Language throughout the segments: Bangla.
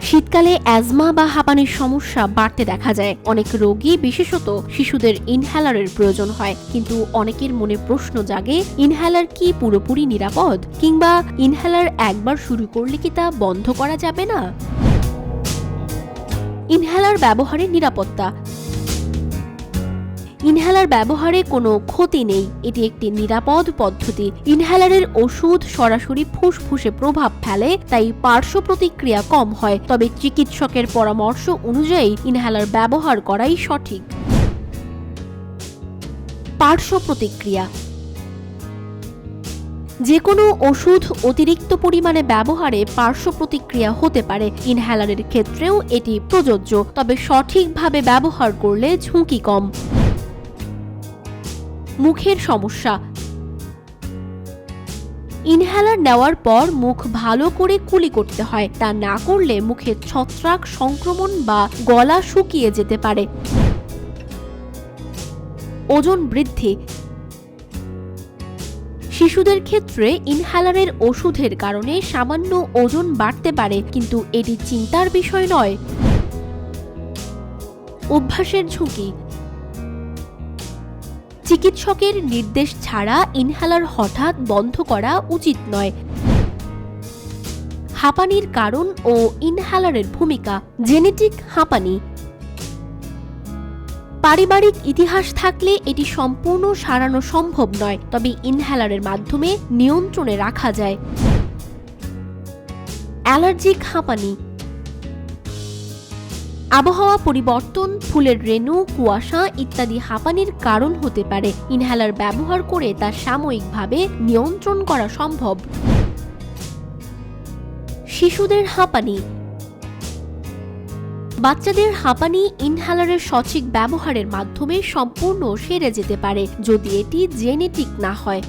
শীতকালে অ্যাজমা বা হাঁপানির সমস্যা বাড়তে দেখা যায়। অনেক রোগী, বিশেষত শিশুদের ইনহেলারের প্রয়োজন হয়। কিন্তু অনেকের মনে প্রশ্ন জাগে, ইনহেলার কি পুরোপুরি নিরাপদ, কিংবা ইনহেলার একবার শুরু করলে কি তা বন্ধ করা যাবে না? ইনহেলার ব্যবহারের নিরাপত্তা। ইনহেলার ব্যবহারে কোনো ক্ষতি নেই, এটি একটি নিরাপদ পদ্ধতি। ইনহেলারের ওষুধ সরাসরি ফুসফুসে প্রভাব ফেলে, তাই পার্শ্ব প্রতিক্রিয়া কম হয়। তবে চিকিৎসকের পরামর্শ অনুযায়ী ইনহেলার ব্যবহার করাই সঠিক। পার্শ্ব প্রতিক্রিয়া। যে কোনো ওষুধ অতিরিক্ত পরিমাণে ব্যবহারে পার্শ্ব প্রতিক্রিয়া হতে পারে। ইনহেলারের ক্ষেত্রেও এটি প্রযোজ্য, তবে সঠিকভাবে ব্যবহার করলে ঝুঁকি কম। মুখের সমস্যা। ইনহেলার নেওয়ার পর মুখ ভালো করে কুলি করতে হয়। তা না করলে মুখে ছত্রাক সংক্রমণ বা গলা শুকিয়ে যেতে পারে। ওজন বৃদ্ধি। শিশুদের ক্ষেত্রে ইনহেলারের ওষুধের কারণে সামান্য ওজন বাড়তে পারে, কিন্তু এটি চিন্তার বিষয় নয়। অভ্যাসের ঝুঁকি। চিকিৎসকের নির্দেশ ছাড়া ইনহেলার হঠাৎ বন্ধ করা উচিত নয়। হাঁপানির কারণ ও ইনহেলারের ভূমিকা। জেনেটিক হাঁপানি। পারিবারিক ইতিহাস থাকলে এটি সম্পূর্ণ সারানো সম্ভব নয়, তবে ইনহেলারের মাধ্যমে নিয়ন্ত্রণে রাখা যায়। অ্যালার্জিক হাঁপানি। আবহাওয়া পরিবর্তন, ফুলের রেণু, কুয়াশা ইত্যাদি হাঁপানির কারণ হতে পারে। ইনহেলার ব্যবহার করে তা সাময়িকভাবে নিয়ন্ত্রণ করা সম্ভব। শিশুদের হাঁপানি। বাচ্চাদের হাঁপানি ইনহেলারের সঠিক ব্যবহারের মাধ্যমে সম্পূর্ণ সেরে যেতে পারে, যদি এটি জেনেটিক না হয়।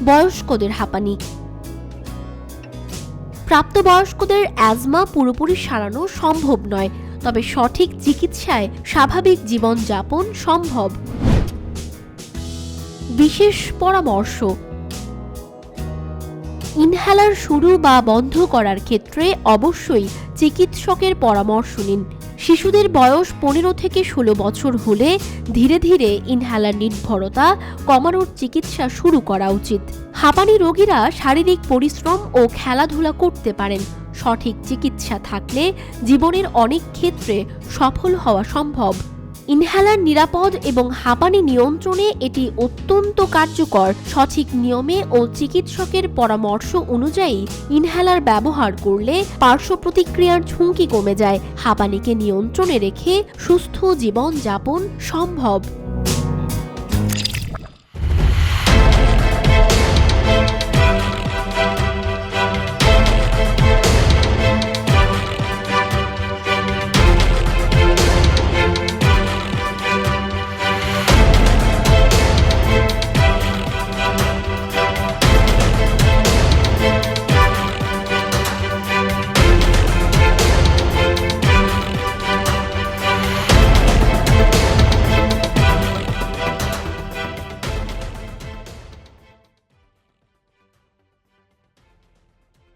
বয়স্কদের হাঁপানি। প্রাপ্তবয়স্কদের অ্যাজমা পুরোপুরি সারানো সম্ভব নয়, তবে সঠিক চিকিৎসায় স্বাভাবিক জীবনযাপন সম্ভব। বিশেষ পরামর্শ। ইনহেলার শুরু বা বন্ধ করার ক্ষেত্রে অবশ্যই চিকিৎসকের পরামর্শ নিন। শিশুদের বয়স 15 থেকে 16 বছর হলে ধীরে ধীরে ইনহেলার নির্ভরতা কমানোর চিকিৎসা শুরু করা উচিত। হাঁপানি রোগীরা শারীরিক পরিশ্রম ও খেলাধুলা করতে পারেন। সঠিক চিকিৎসা থাকলে জীবনের অনেক ক্ষেত্রে সফল হওয়া সম্ভব। ইনহেলার নিরাপদ এবং হাঁপানি নিয়ন্ত্রণে এটি অত্যন্ত কার্যকর। সঠিক নিয়মে ও চিকিৎসকের পরামর্শ অনুযায়ী ইনহেলার ব্যবহার করলে পার্শ্ব প্রতিক্রিয়ার ঝুঁকি কমে যায়। হাঁপানিকে নিয়ন্ত্রণে রেখে সুস্থ জীবন যাপন সম্ভব।